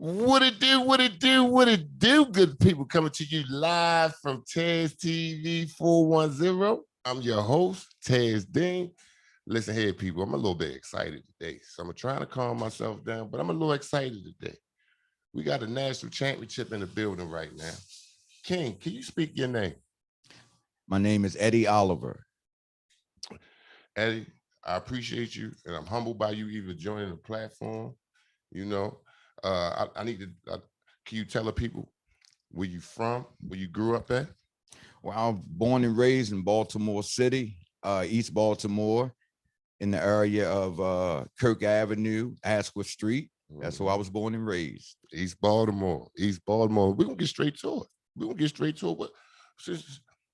What it do, what it do, what it do, good people, coming to you live from Tez TV 410. I'm your host, Tez Dean. Listen here, people, I'm a little bit excited today. So I'm trying to calm myself down, but I'm a little excited today. We got a national championship in the building right now. King, can you speak your name? My name is Eddie Oliver. Eddie, I appreciate you, and I'm humbled by you even joining the platform. You know, I need to, can you tell the people where you from, where you grew up at? Well, I was born and raised in Baltimore City, East Baltimore, in the area of Kirk Avenue, Asquith Street. That's where I was born and raised. East Baltimore, East Baltimore. We're gonna get straight to it. We're gonna get straight to it.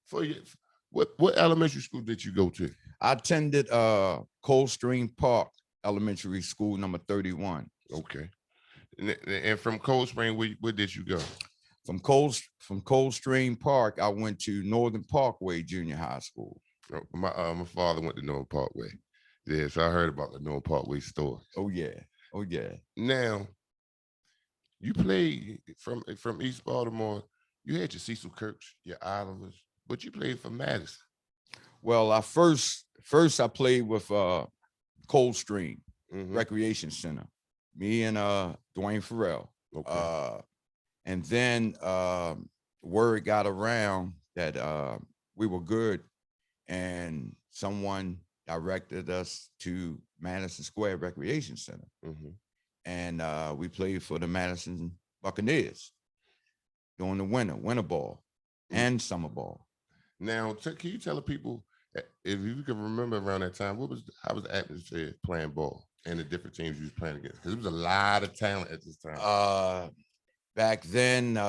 For you, what elementary school did you go to? I attended Coldstream Park Elementary School, number 31. Okay. And from Cold Spring, where did you go? From Coldstream Park, I went to Northern Parkway Junior High School. Oh, my father went to Northern Parkway. Yeah, so I heard about the Northern Parkway story. Oh yeah. Now, you played from East Baltimore. You had your Cecil Kirks, your Olivers, but you played for Madison. Well, I first I played with Coldstream Recreation Center. Me and Dwayne Farrell. Okay. And then word got around that we were good, and someone directed us to Madison Square Recreation Center. And we played for the Madison Buccaneers during the winter ball and summer ball. Now, can you tell the people, if you can remember around that time, how was the atmosphere playing ball and the different teams you was playing against? Because there was a lot of talent at this time. Back then,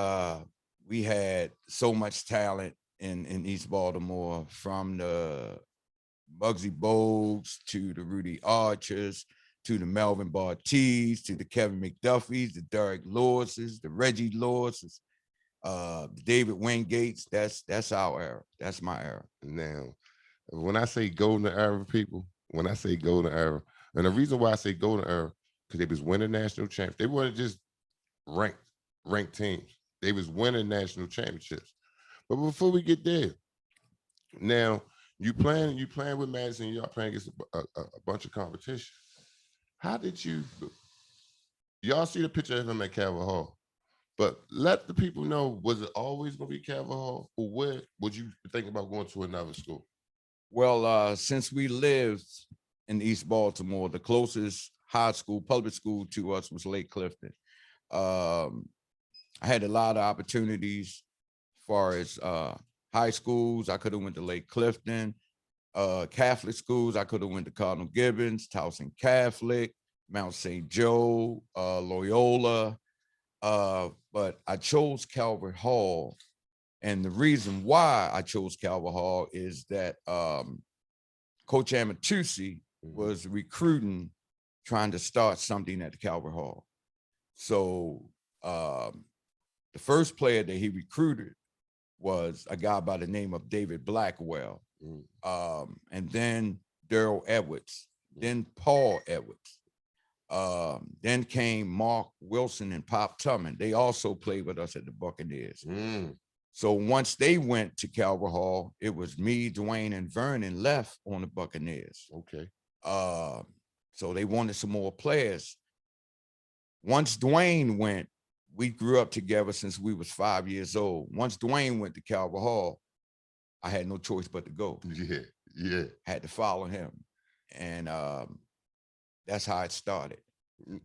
we had so much talent in East Baltimore, from the Bugsy Bogues to the Rudy Archers to the Melvin Bartees to the Kevin McDuffies, the Derek Lewises, the Reggie Lewises, David Wingates. That's our era. That's my era. Now, when I say golden era, people, when I say golden era, and the reason why I say golden era, because they was winning national champions. They weren't just ranked teams. They was winning national championships. But before we get there, now you playing with Madison, y'all playing against a bunch of competition. How did y'all see the picture of him at Calvert Hall? But let the people know, was it always going to be Calvert Hall, or where would you think about going to another school? Well, since we lived in East Baltimore, the closest high school, public school to us was Lake Clifton. I had a lot of opportunities as far as high schools. I could have went to Lake Clifton. Catholic schools, I could have went to Cardinal Gibbons, Towson Catholic, Mount St. Joe, Loyola. But I chose Calvert Hall. And the reason why I chose Calvert Hall is that Coach Amatusi was recruiting, trying to start something at the Calvert Hall. So the first player that he recruited was a guy by the name of David Blackwell, and then Daryl Edwards, then Paul Edwards. Then came Mark Wilson and Pop Tubman. They also played with us at the Buccaneers. So once they went to Calvert Hall, it was me, Dwayne, and Vernon left on the Buccaneers. Okay. So they wanted some more players. Once Dwayne went, we grew up together since we was 5 years old. Once Dwayne went to Calvert Hall, I had no choice but to go. Yeah. Had to follow him. And that's how it started.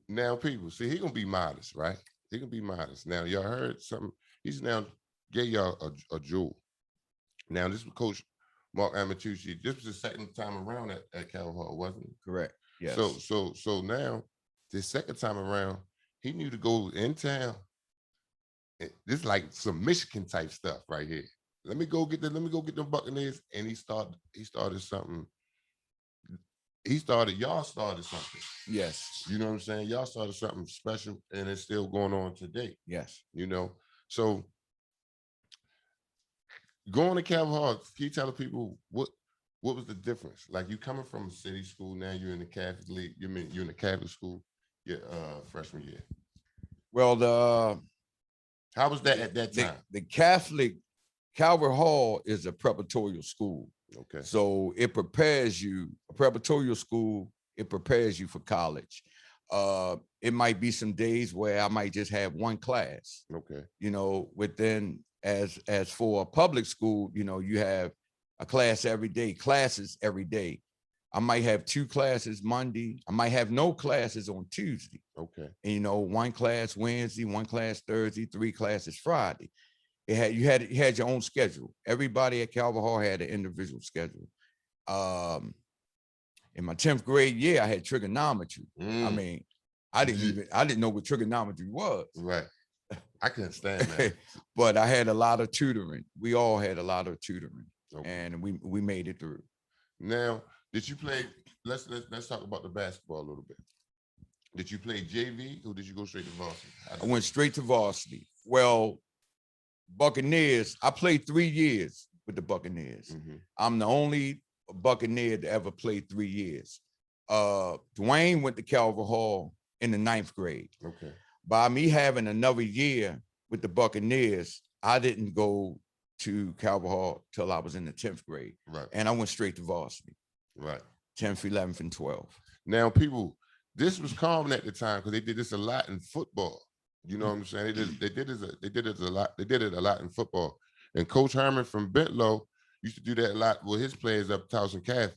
Now, people, see, he gonna be modest, right? He gonna be modest. Now, y'all heard something. He's now gave y'all a jewel. Now, this was Coach Mark Amatucci. This was the second time around at Calvert Hall, wasn't it? Correct. Yes. So now, this second time around, he knew to go in town. This is like some Michigan type stuff right here. Let me go get them Buccaneers, and he started something. Y'all started something. Yes. You know what I'm saying? Y'all started something special, and it's still going on today. Yes. You know, so going to Calvert Hall, can you tell the people what was the difference? Like, you coming from a city school, now you're in the Catholic League. You're in the Catholic school your freshman year. Well, How was that at that time? the Catholic Calvert Hall is a preparatory school. Okay. So it prepares you, a preparatory school, it prepares you for college. It might be some days where I might just have one class, Okay. you know, within as for a public school, you know, you have a class every day, classes every day. I might have 2 classes Monday. I might have no classes on Tuesday. Okay. And, you know, 1 class Wednesday, 1 class Thursday, 3 classes Friday. You had your own schedule. Everybody at Calvert Hall had an individual schedule. In my 10th grade year, I had trigonometry. I mean, I didn't know what trigonometry was. Right. I couldn't stand that. But I had a lot of tutoring. We all had a lot of tutoring, Okay. and we made it through. Now, did you play? Let's talk about the basketball a little bit. Did you play JV or did you go straight to varsity? I went straight to varsity. Well, Buccaneers, I played 3 years with the Buccaneers. Mm-hmm. I'm the only Buccaneer to ever play 3 years. Dwayne went to Calvert Hall in the 9th grade. Okay. By me having another year with the Buccaneers, I didn't go to Calvert Hall till I was in the 10th grade. Right. And I went straight to varsity. Right. 10th, 11th, and 12th. Now, people, this was common at the time because they did this a lot in football. You know what I'm saying? They did it a lot in football. And Coach Herman from Bentlow used to do that a lot with his players up Towson Catholic.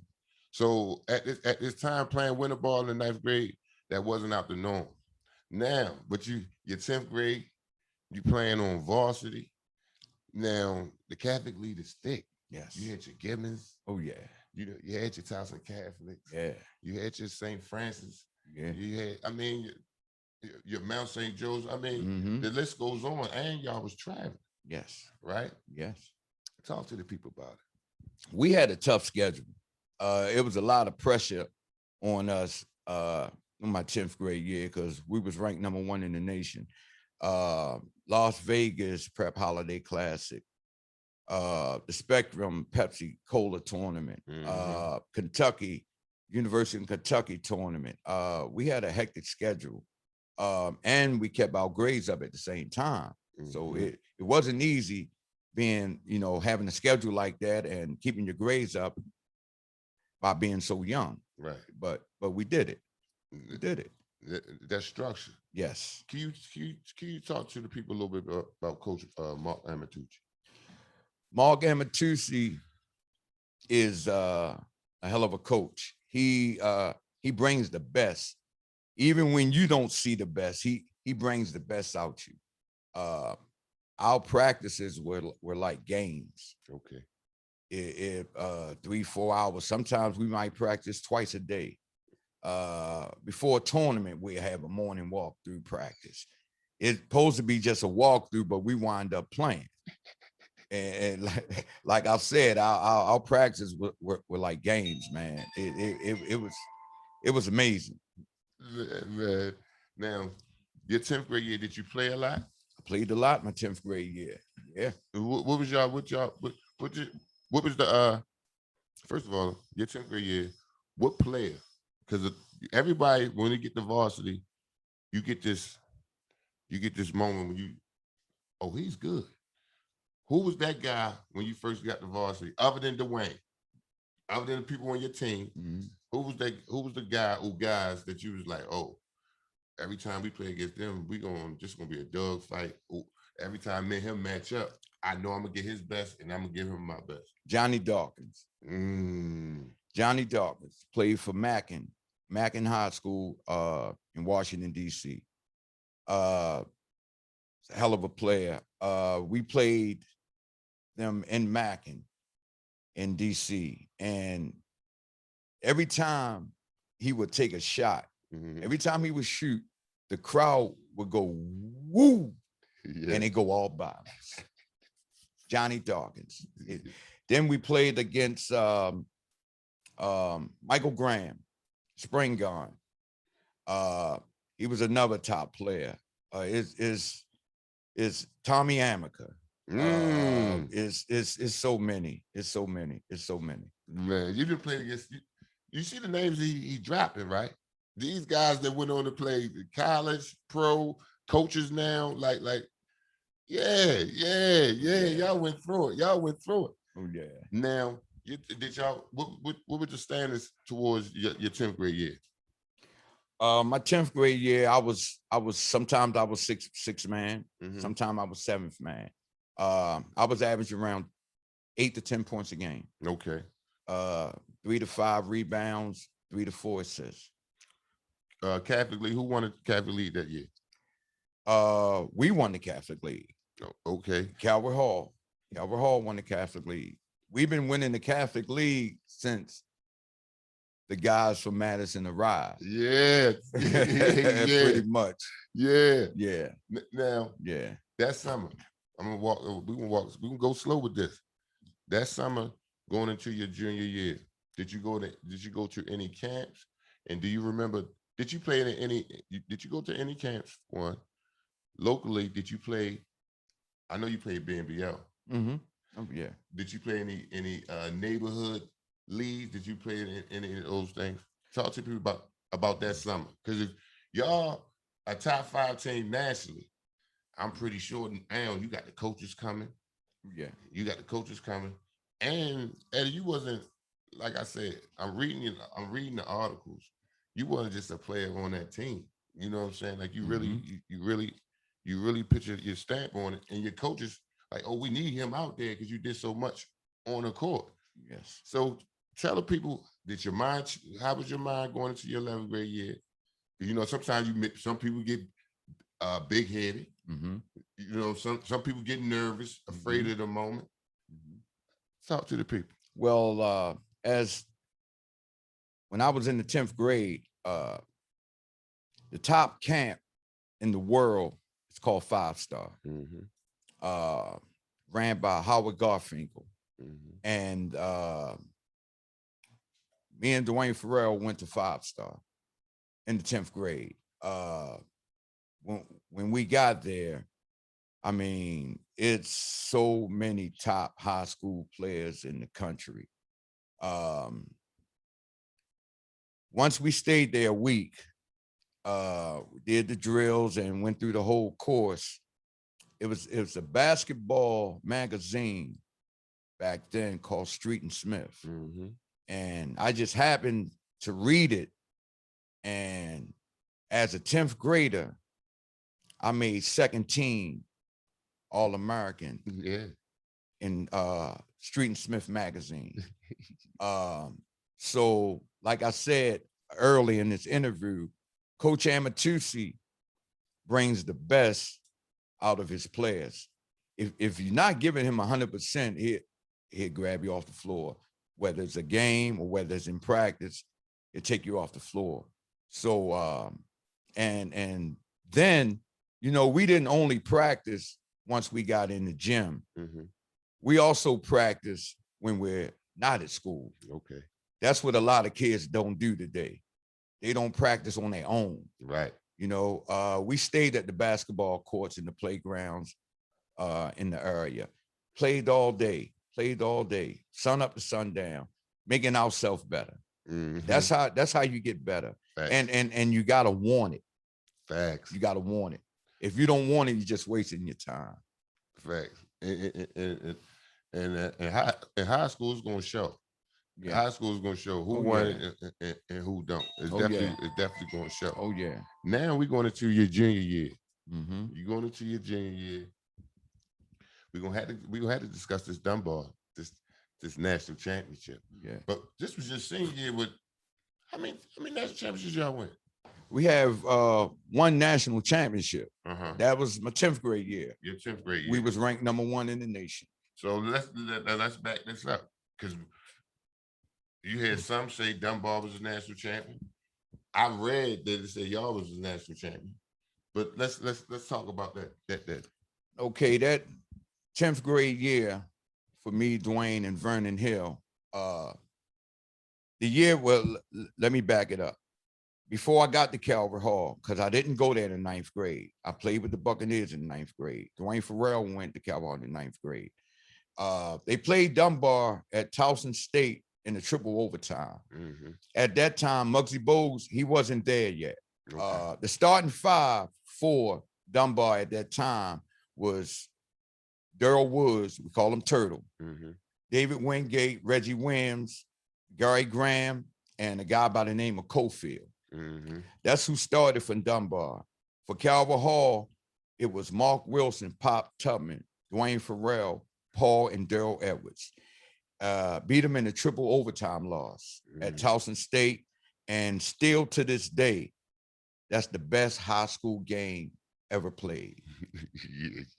So at this time, playing winter ball in the 9th grade, that wasn't out the norm. Now, but your 10th grade, you playing on varsity. Now, the Catholic lead is thick. Yes. You had your Gibbons. Oh, yeah. You had your Towson Catholic. Yeah. You had your St. Francis. Yeah. You had, I mean, your Mount St. Joe's. I mean, Mhm. the list goes on, and y'all was traveling, Yes. right? Yes. Talk to the people about it. We had a tough schedule. It was a lot of pressure on us in my 10th grade year because we was ranked #1 in the nation. Las Vegas Prep Holiday Classic, the Spectrum Pepsi Cola Tournament, Mhm. Kentucky, University of Kentucky tournament. We had a hectic schedule. And we kept our grades up at the same time. So Mhm. it wasn't easy being, you know, having a schedule like that and keeping your grades up by being so young. Right. But we did it. We did it. That structure. Yes. Can you talk to the people a little bit about Coach Mark Amatucci? Mark Amatucci is a hell of a coach. He brings the best. Even when you don't see the best, he brings the best out you. Our practices were like games. Okay. 3-4 hours. Sometimes we might practice twice a day. Before a tournament, we have a morning walkthrough practice. It's supposed to be just a walkthrough, but we wind up playing. And like I said, our practices were like games, man. It was amazing. Man. Now, your 10th grade year, did you play a lot? I played a lot my 10th grade year. Yeah. What was the first of all, your 10th grade year, what player? Because everybody, when they get to varsity, you get this moment when he's good. Who was that guy when you first got to varsity, other than Dwayne, other than the people on your team? Mm-hmm. Who was the guy or guys that you was like, oh, every time we play against them, just gonna be a dog fight. Ooh, every time me and him match up, I know I'm gonna get his best and I'm gonna give him my best. Johnny Dawkins. Johnny Dawkins played for Mackin High School in Washington, D.C. A hell of a player. We played them in Mackin in D.C. and every time he would take a shot, every time he would shoot, the crowd would go woo, and they go all violence. Johnny Dawkins. Then we played against Michael Graham, Spring Gone. He was another top player. Is Tommy Amica. It's so many. It's so many. Man, you didn't play against you see the names he dropping, right? These guys that went on to play college, pro, coaches now, yeah. Y'all went through it. Oh yeah. Now, did y'all what were the standards towards your 10th grade year? My 10th grade year, I was sometimes I was six man, Mhm. sometimes I was seventh man. I was averaging around 8 to 10 points a game. Okay. 3 to 5 rebounds, 3 to 4 assists. Catholic League, who won the Catholic League that year? We won the Catholic League. Oh, okay. Calvert Hall won the Catholic League. We've been winning the Catholic League since the guys from Madison arrived. Yeah. Pretty much. Yeah. Yeah. Now, Yeah. that summer, I'm gonna walk. We can go slow with this. That summer, going into your junior year, did you go to any camps? And do you remember? Did you play in any? Did you go to any camps? One, locally, did you play? I know you played BNBL. Mm-hmm. Oh yeah. Did you play any neighborhood leagues? Did you play in any of those things? Talk to people about that summer, because if y'all a top 5 team nationally, I'm pretty sure now you got the coaches coming. Yeah. You got the coaches coming. And Eddie, you wasn't, like I said, I'm reading the articles. You wasn't just a player on that team. You know what I'm saying? Like you really, you really put your stamp on it, and your coaches like, oh, we need him out there because you did so much on the court. Yes. So tell the people, how was your mind going into your 11th grade year? You know, sometimes some people get big headed. Mm-hmm. You know, some people get nervous, afraid of the moment. Mm-hmm. Talk to the people. Well, as when I was in the 10th grade, the top camp in the world is called 5 Star. Mm-hmm. Ran by Howard Garfinkel. Mm-hmm. And me and Dwayne Farrell went to 5 Star in the 10th grade. When we got there, I mean, it's so many top high school players in the country. Once we stayed there a week, did the drills and went through the whole course. It was a basketball magazine back then called Street and Smith. Mm-hmm. And I just happened to read it. And as a 10th grader, I made second team All-American in Street and Smith magazine. So like I said early in this interview, Coach Amatusi brings the best out of his players. If you're not giving him 100%, he'll grab you off the floor, whether it's a game or whether it's in practice, he'll take you off the floor. So, and then, you know, we didn't only practice once we got in the gym. Mm-hmm. We also practice when we're not at school. Okay. That's what a lot of kids don't do today. They don't practice on their own. Right. You know, we stayed at the basketball courts and the playgrounds in the area, played all day, sun up to sundown, making ourselves better. Mm-hmm. That's how you get better. Facts. And you gotta want it. Facts. You gotta want it. If you don't want it, you're just wasting your time. Facts. And high school is gonna show. Yeah. High school is gonna show who won and who don't. It's definitely gonna show. Oh yeah. Now we're going into your junior year. Mm-hmm. You're going into your junior year. We're gonna have to discuss this Dunbar, this national championship. Yeah. But this was your senior year. With how many national championships y'all win? We have one national championship. Uh-huh. That was my 10th grade year. Your 10th grade year. We was ranked #1 in the nation. So let's back this up, because you had some say Dunbar was a national champion. I read that it said y'all was a national champion. But let's talk about that. Okay, that 10th grade year for me, Dwayne, and Vernon Hill. The year, well, let me back it up. Before I got to Calvert Hall, because I didn't go there in the 9th grade. I played with the Buccaneers in the 9th grade. Dwayne Farrell went to Calvert Hall in the 9th grade. They played Dunbar at Towson State in the triple overtime. Mm-hmm. At that time, Muggsy Bogues, he wasn't there yet. Okay. The starting 5 for Dunbar at that time was Daryl Woods, we call him Turtle, David Wingate, Reggie Williams, Gary Graham, and a guy by the name of Cofield. That's who started from Dunbar. For Calvert Hall, it was Mark Wilson, Pop Tubman, Dwayne Farrell, Paul, and Daryl Edwards. Beat them in a triple overtime loss at Towson State. And still to this day, that's the best high school game ever played.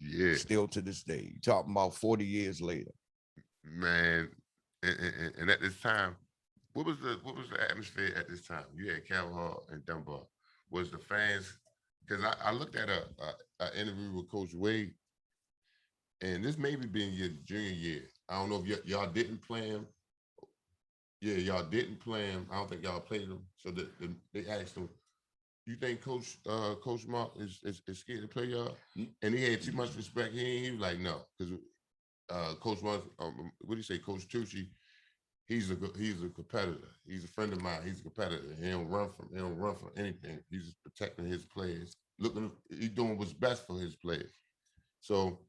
Yeah. Still to this day. You're talking about 40 years later. Man, and at this time, what was the atmosphere at this time? You had Calvert Hall and Dunbar. Was the fans? Because I looked at an interview with Coach Wade, and this maybe been your junior year. I don't know if y'all didn't play him. Yeah, y'all didn't play him. I don't think y'all played him. So they asked him, "You think Coach Mark is scared to play y'all?" And he had too much respect. He was like, "No," because Coach Mark, what do you say, Coach Tucci? He's a competitor. He's a friend of mine. He's a competitor. He don't run from anything. He's just protecting his players. He's doing what's best for his players. So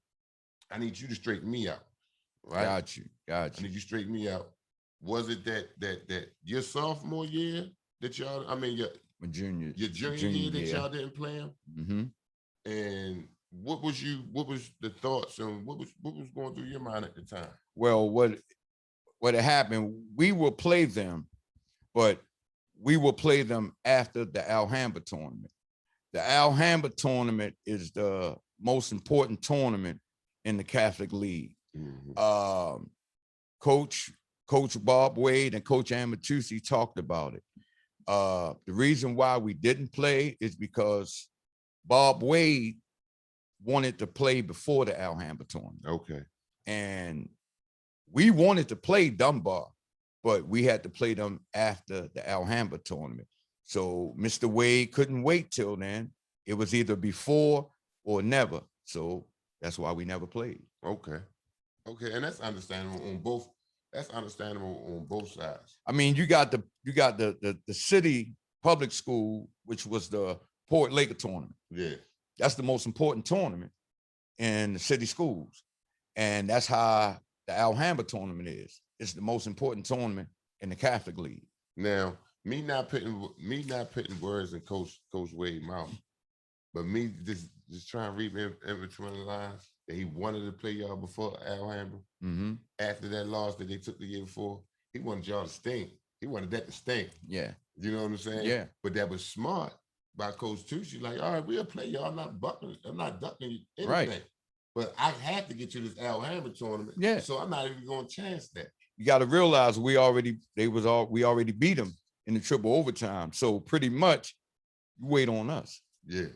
I need you to straighten me out. Right? Got you. I need you to straighten me out. Was it that your sophomore year that y'all? I mean, your junior year that y'all didn't play him. And what was the thoughts and what was going through your mind at the time? Well, what had happened, we will play them, but we will play them after the Alhambra tournament. The Alhambra tournament is the most important tournament in the Catholic League. Coach Bob Wade and Coach Amatucci talked about it. The reason why we didn't play is because Bob Wade wanted to play before the Alhambra tournament. Okay. And we wanted to play Dunbar, but we had to play them after the Alhambra tournament. So Mr. Wade couldn't wait till then. It was either before or never. So that's why we never played. Okay. And that's understandable on both. That's understandable on both sides. I mean, you got the city public school, which was the Port Laker tournament. Yeah. That's the most important tournament in the city schools. And that's how the Alhambra tournament is. It's the most important tournament in the Catholic League. Now, me not putting words in Coach Wade's mouth, but me just trying to read in between the lines that he wanted to play y'all before Alhambra. After that loss that they took the year before, he wanted y'all to stink. He wanted that to stink. Yeah. You know what I'm saying? Yeah. But that was smart by Coach Tucci. Like, all right, we'll play y'all. I'm not ducking anything. Right. But I had to get you this Alhambra tournament. Yeah. So I'm not even going to chance that. You got to realize we already beat them in the triple overtime. So pretty much you wait on us. Yeah.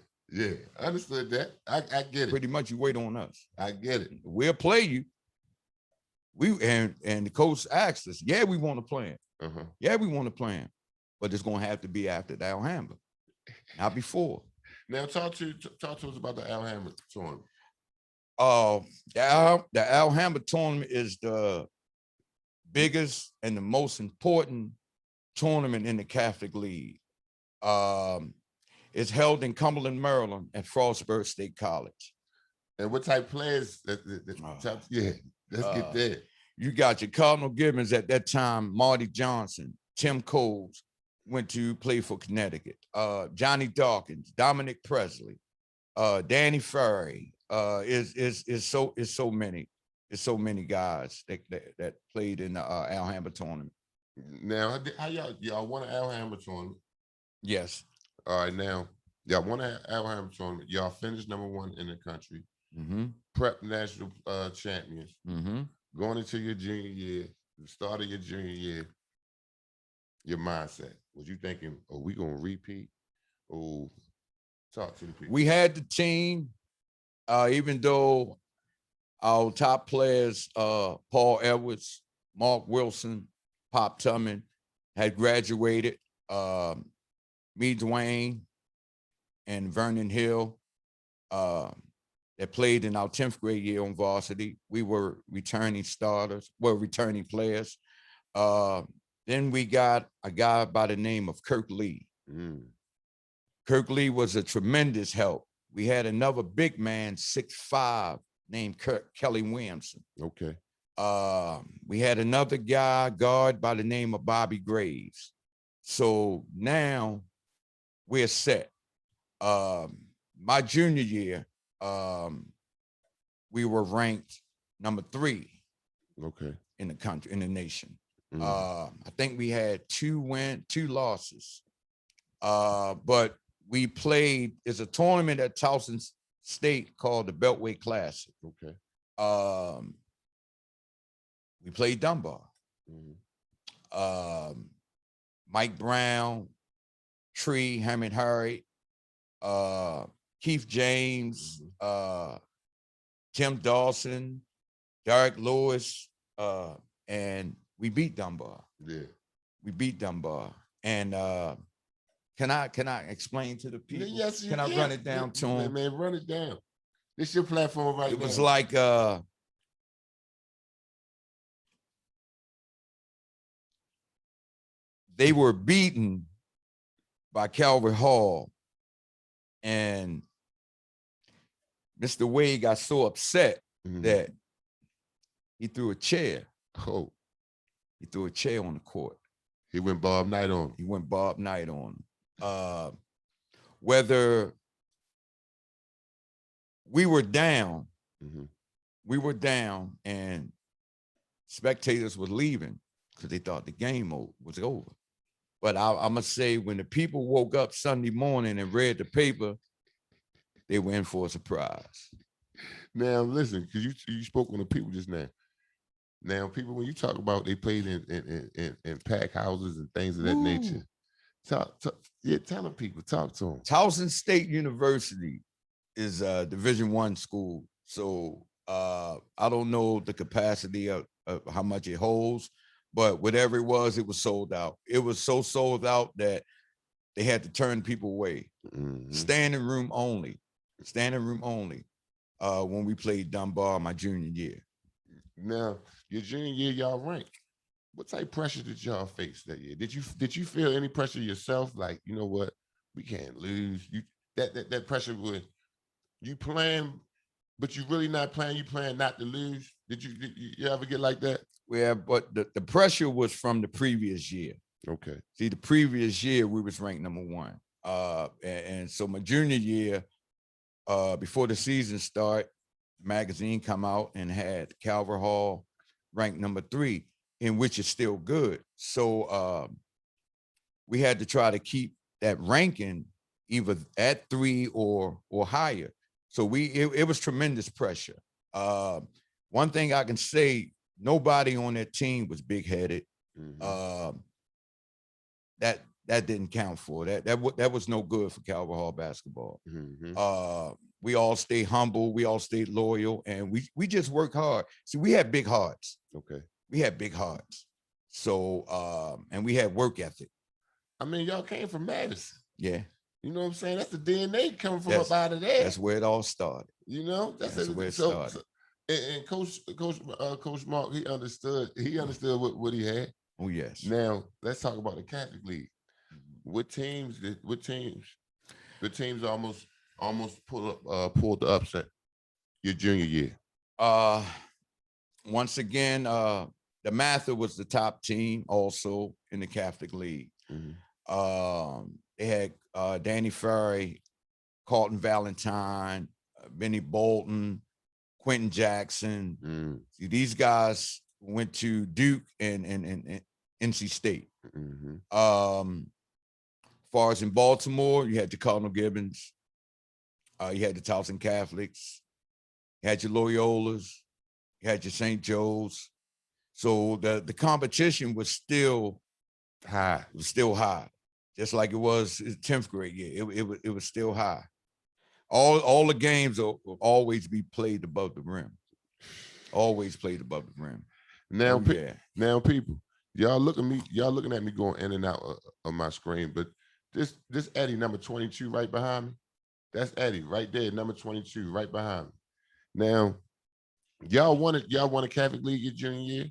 I understood that. I get it. Pretty much you wait on us. I get it. We'll play you. And the coach asked us, yeah, we want to play him. Yeah, we want to play him. But it's going to have to be after the Alhambra, not before. Now talk to us about the Alhambra tournament. The Alhambra tournament is the biggest and the most important tournament in the Catholic League. It's held in Cumberland, Maryland at Frostburg State College. And what type of players? Yeah, let's get there. You got your Cardinal Gibbons at that time, Marty Johnson, Tim Coles went to play for Connecticut. Johnny Dawkins, Dominic Presley, Danny Ferry. Is so many guys that played in the Alhambra tournament. Now, how y'all won an Alhambra tournament? Yes. All right, now y'all won an Alhambra tournament. Y'all finished #1 in the country. Prep national champions. Going into your junior year, the start of your junior year, your mindset, was you thinking, "Oh, we gonna repeat?" Oh, talk to the people. We had the team. Even though our top players, Paul Edwards, Mark Wilson, Pop Tubman, had graduated, me, Dwayne, and Vernon Hill, that played in our 10th grade year on varsity. We were returning players. Then we got a guy by the name of Kirk Lee. Kirk Lee was a tremendous help we had another big man, 6'5", named Kelly Williamson. Okay. We had another guard by the name of Bobby Graves. So now we're set. My junior year, we were ranked number 3. Okay. In the country, in the nation. Mm. I think we had 2 losses. But we played, it's a tournament at Towson State called the Beltway Classic. Okay. We played Dunbar. Mm. Mike Brown, Tree, Hammond Harry, Keith James, Tim Dawson, Derek Lewis, and we beat Dunbar. Yeah. We beat Dunbar. And can I explain to the people? Yes, can I run it down to them? Man, run it down. This your platform right now. It was like they were beaten by Calvert Hall, and Mr. Wade got so upset that he threw a chair. Oh. He threw a chair on the court. He went Bob Knight on him. He went Bob Knight on him. Whether we were down, and spectators were leaving because they thought the game was over. But I must say, when the people woke up Sunday morning and read the paper, they were in for a surprise. Now, listen, because you spoke on the people just now. Now, people, when you talk about they played in pack houses and things of that nature, tell them people, talk to them. Towson State University is a Division I school. So I don't know the capacity of how much it holds, but whatever it was sold out. It was so sold out that they had to turn people away. Standing room only. When we played Dunbar my junior year. Now, your junior year, y'all ranked. What type of pressure did y'all face that year? Did you feel any pressure yourself? Like, you know what, we can't lose. That pressure was you playing, but you really not playing. You playing not to lose. Did you ever get like that? Yeah, but the pressure was from the previous year. Okay. See, the previous year we was ranked number 1. And so my junior year, before the season start, magazine come out and had Calvert Hall ranked number 3, in which is still good. So we had to try to keep that ranking either at 3 or higher. So it was tremendous pressure. One thing I can say, nobody on that team was big-headed. That didn't count for that was no good for Calvert Hall basketball. We all stayed humble, we all stayed loyal, and we just worked hard. See, we had big hearts. Okay. We had big hearts. So and we had work ethic. I mean, y'all came from Madison. Yeah. You know what I'm saying? That's the DNA coming from up out of there. That's where it all started. You know, that's where it started. So, and Coach Mark, he understood what he had. Oh, yes. Now let's talk about the Catholic League. What teams almost pulled the upset your junior year? Once again, the Mather was the top team also in the Catholic League. They had Danny Ferry, Carlton Valentine, Benny Bolton, Quentin Jackson. See, these guys went to Duke and NC State. Far as in Baltimore, you had the Cardinal Gibbons, you had the Towson Catholics, you had your Loyolas, you had your St. Joe's. So the competition was still high. It was still high, just like it was 10th grade year. It was still high. All the games will always be played above the rim. Always played above the rim. Now, now, people, y'all looking at me going in and out of my screen, but this Eddie number 22 right behind me. That's Eddie right there, number 22 right behind me. Now, y'all won a Catholic League your junior year?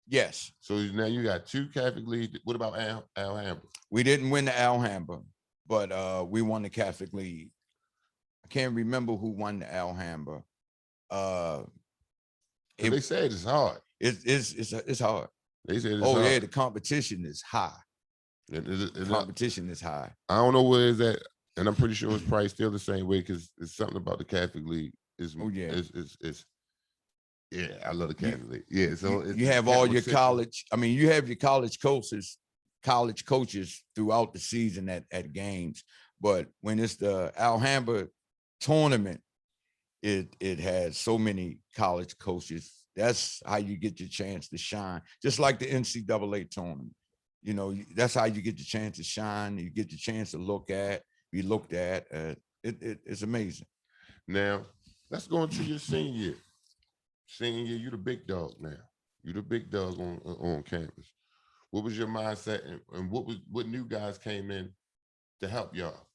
Yes. So now you got 2 Catholic League. What about Alhambra? We didn't win the Alhambra, but we won the Catholic League. I can't remember who won the Alhambra. They said it's hard. It's hard. They said it's Oh hard. yeah, the competition is high. Competition is high. I don't know where it's at, and I'm pretty sure it's probably still the same way because it's something about the Catholic League. It's yeah, I love the Catholic League. Yeah, so you have all your college. I mean, you have your college coaches throughout the season at games, but when it's the Alhambra tournament, it has so many college coaches. That's how you get your chance to shine. Just like the NCAA tournament, you know, that's how you get your chance to shine. You get your chance to be looked at. It's amazing. Now, let's go into your senior year. Senior year, you the big dog now. You the big dog on campus. What was your mindset, and what new guys came in to help y'all?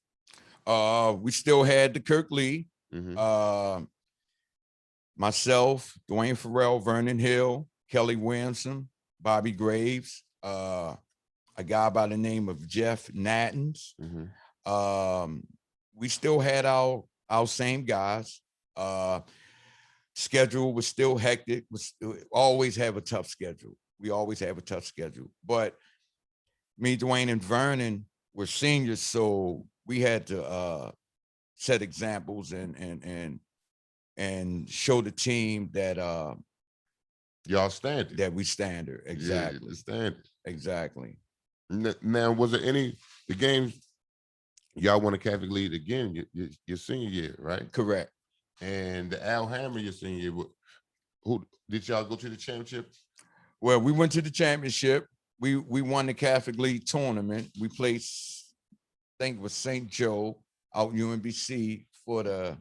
We still had the Kirk Lee. Myself, Dwayne Farrell, Vernon Hill, Kelly Williamson, Bobby Graves, a guy by the name of Jeff Nattens. We still had our same guys. Schedule was still hectic. We always have a tough schedule. But me, Dwayne, and Vernon were seniors, so we had to set examples and show the team that y'all standard. That we standard. Exactly. Yeah, the standard. Exactly. Now, was there the games y'all won a Catholic League again your senior year, right? Correct. And the Alhambra your senior year, who did y'all go to the championship? Well, we went to the championship. We won the Catholic League tournament. We played, I think it was St. Joe out UMBC for the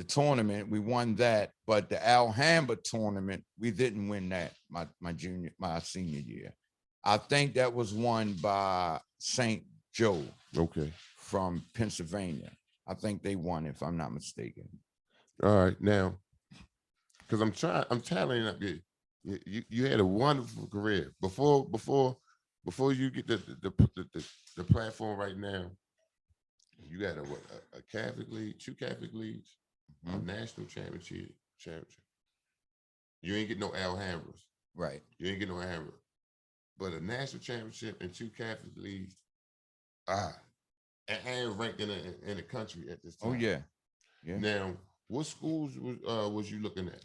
tournament. We won that, but the Alhambra tournament, we didn't win that my senior year. I think that was won by St. Joe. Okay. From Pennsylvania. I think they won, if I'm not mistaken. All right, now, because I'm tallying up here. You had a wonderful career before you get the platform right now. You got a Catholic League, 2 Catholic Leagues, a national championship. You ain't get no Alhambras. Right. You ain't get no Alhambra. But a national championship and 2 Catholic Leagues, and ranked in the country at this time. Oh yeah. Now, what schools was you looking at?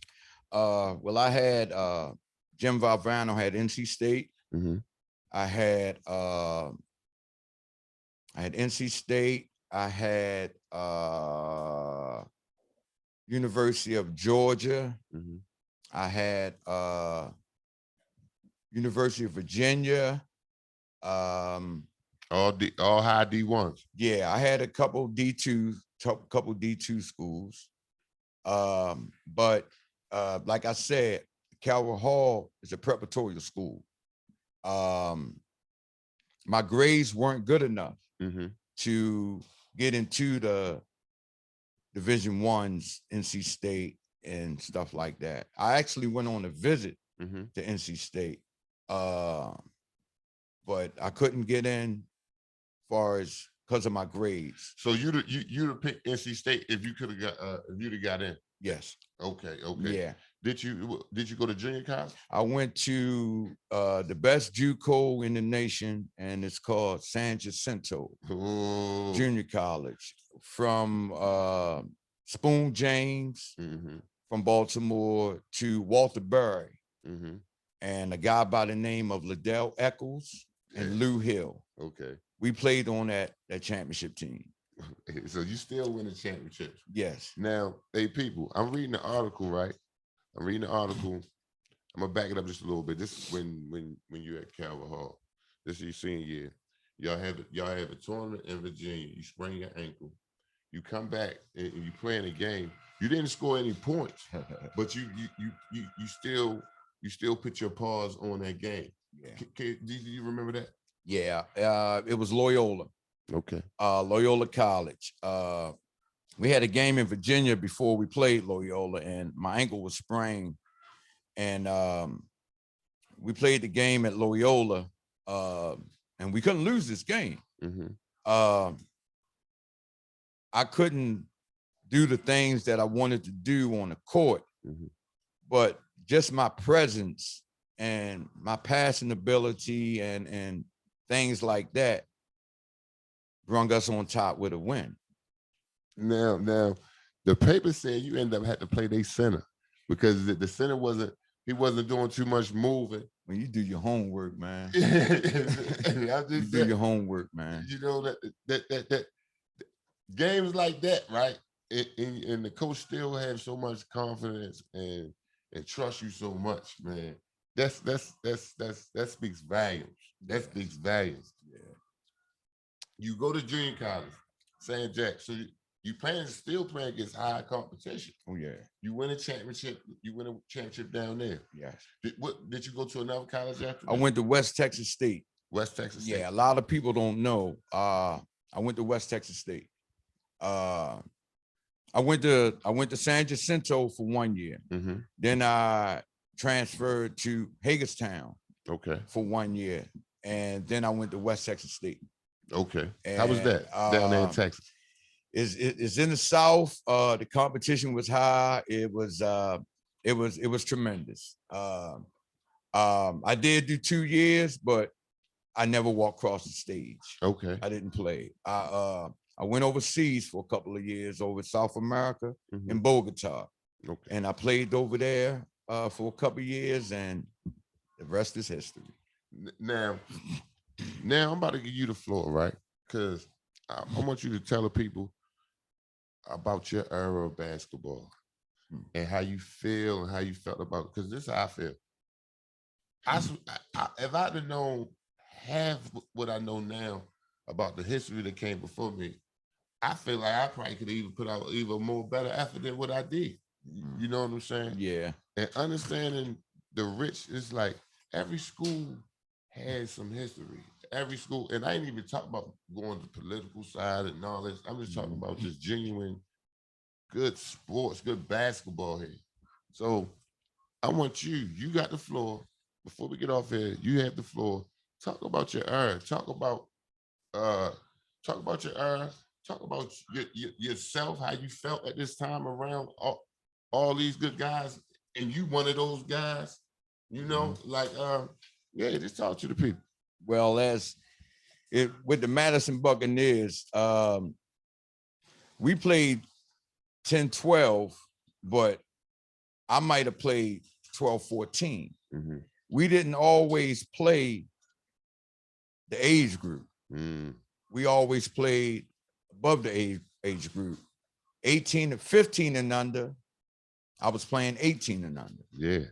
Well, I had Jim Valvano had NC State. I had NC State. I had University of Georgia. I had University of Virginia. All high D1s. Yeah, I had a couple D2 schools. But like I said, Calvert Hall is a preparatory school. My grades weren't good enough to get into the Division I's, NC State and stuff like that. I actually went on a visit to NC State, but I couldn't get in because of my grades. So you'd have picked NC State if you could have if you'd have got in. Yes. Okay. Yeah. Did you go to junior college? I went to the best JUCO in the nation, and it's called San Jacinto Junior College, from Spoon James from Baltimore to Walter Berry, and a guy by the name of Liddell Eccles and Lou Hill. Okay. We played on that championship team. So you still win the championships? Yes. Now, hey, people, I'm reading the article, right? I'm gonna back it up just a little bit. This is when you're at Calvert Hall. This is your senior year. Y'all have a tournament in Virginia. You sprain your ankle. You come back and you play in a game. You didn't score any points, but you still put your paws on that game. Yeah. Do you remember that? Yeah. It was Loyola. Okay. Loyola College. We had a game in Virginia before we played Loyola, and my ankle was sprained. And we played the game at Loyola, and we couldn't lose this game. I couldn't do the things that I wanted to do on the court, but just my presence and my passing ability and things like that brought us on top with a win. Now, the paper said you end up had to play their center because the center wasn't doing too much moving. When you do your homework, man. You do your homework, man. You know that games like that, right? And the coach still have so much confidence and trust you so much, man. That speaks volumes. That speaks volumes. Yeah. You go to junior college, St. Jack. So you still playing against high competition. Oh yeah. You win a championship. You win a championship down there. Yes. Did you go to another college after that? I went to West Texas State. West Texas State. Yeah, a lot of people don't know. I went to West Texas State. I went to San Jacinto for 1 year. Then I transferred to Hagerstown. Okay. For 1 year, and then I went to West Texas State. Okay. And, how was that down there in Texas? It's in the South. The competition was high. It was tremendous. I did do 2 years, but I never walked across the stage. Okay. I didn't play. I went overseas for a couple of years over South America in Bogota. Okay. And I played over there for a couple of years, and the rest is history. Now I'm about to give you the floor, right? Because I want you to tell the people about your era of basketball and how you feel and how you felt about it. Because this is how I feel. If I'd have known half what I know now about the history that came before me, I feel like I probably could even put out even more better effort than what I did. You know what I'm saying? Yeah. And understanding the rich is like every school has some history. Every school, and I ain't even talking about going to the political side and all this. I'm just talking about just genuine, good sports, good basketball here. So I want you got the floor. Before we get off here, you have the floor. Talk about your era. Talk about your era. Talk about yourself, how you felt at this time around all these good guys, and you one of those guys, you know, yeah, just talk to the people. Well, with the Madison Buccaneers, we played 10-12, but I might have played 12-14. We didn't always play the age group. We always played above the age group. 15 and under, I was playing 18 and under. Yeah.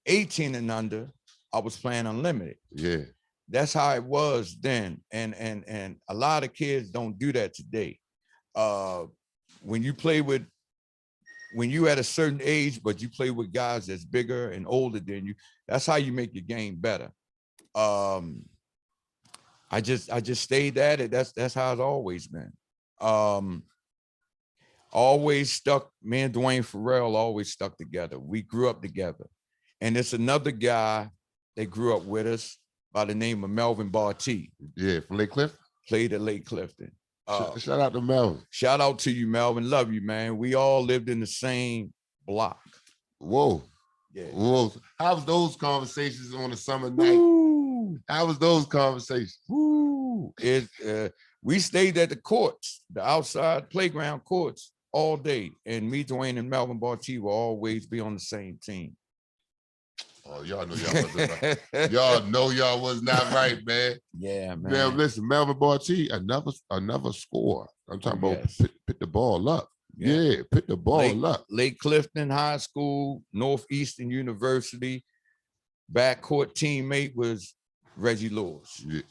18 and under, I was playing unlimited. Yeah. That's how it was then. And a lot of kids don't do that today. When you at a certain age, but you play with guys that's bigger and older than you, that's how you make your game better. I just stayed at it. That's how it's always been. Always stuck, me and Dwayne Farrell always stuck together. We grew up together. And it's another guy that grew up with us by the name of Melvin Barty. Yeah, from Lake Clifton? Played at Lake Clifton. Shout out to Melvin. Shout out to you, Melvin. Love you, man. We all lived in the same block. Whoa. Yeah. Whoa. How was those conversations on a summer night? Woo. How was those conversations? Woo. We stayed at the courts, the outside playground courts all day. And me, Dwayne, and Melvin Barty will always be on the same team. Oh, y'all know y'all wasn't right. Y'all know y'all was not right, man. Yeah, man. Now listen, Melvin Barty, another score. I'm talking about pick the ball up. Yeah, pick the ball up. Lake Clifton High School, Northeastern University. Backcourt teammate was Reggie Lewis. Yeah.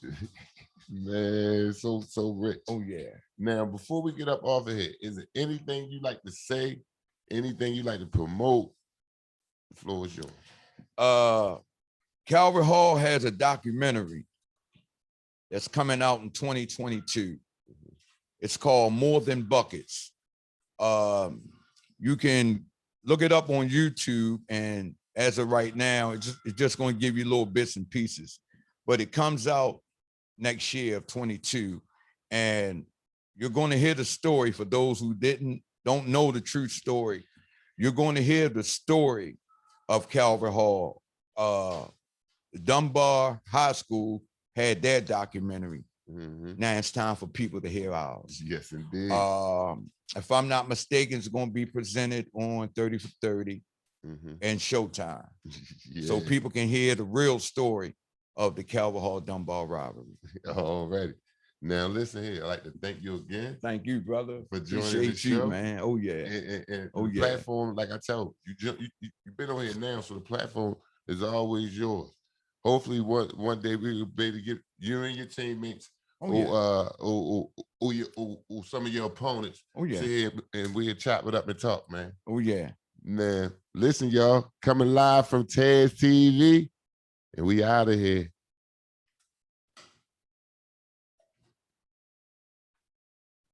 Man, so rich. Oh yeah. Now, before we get up off of here, is there anything you like to say? Anything you like to promote? The floor is yours. Calvert Hall has a documentary that's coming out in 2022. It's called More Than Buckets. You can look it up on YouTube, and as of right now, it's just going to give you little bits and pieces. But it comes out next year of 22, and you're going to hear the story for those who didn't don't know the true story, you're going to hear the story of Calvert Hall. Dunbar High School had their documentary. Mhm. Now it's time for people to hear ours. Yes, indeed. If I'm not mistaken, it's going to be presented on 30 for 30 Mhm. and Showtime. So Yeah. people can hear the real story of the Calvert Hall Dunbar rivalry. Already. Now listen here. I'd like to thank you again Thank you, brother. for joining the Appreciate you, show. man. Oh yeah. And Oh, the yeah. platform, like I told you, you've been on here now, so the platform is always yours. Hopefully, one day we will be able to get you and your teammates, Oh yeah. or some of your opponents, Oh yeah. sit here and we'll chop it up and talk, man. Oh yeah. Man, listen, y'all, coming live from Taz TV, and we out of here.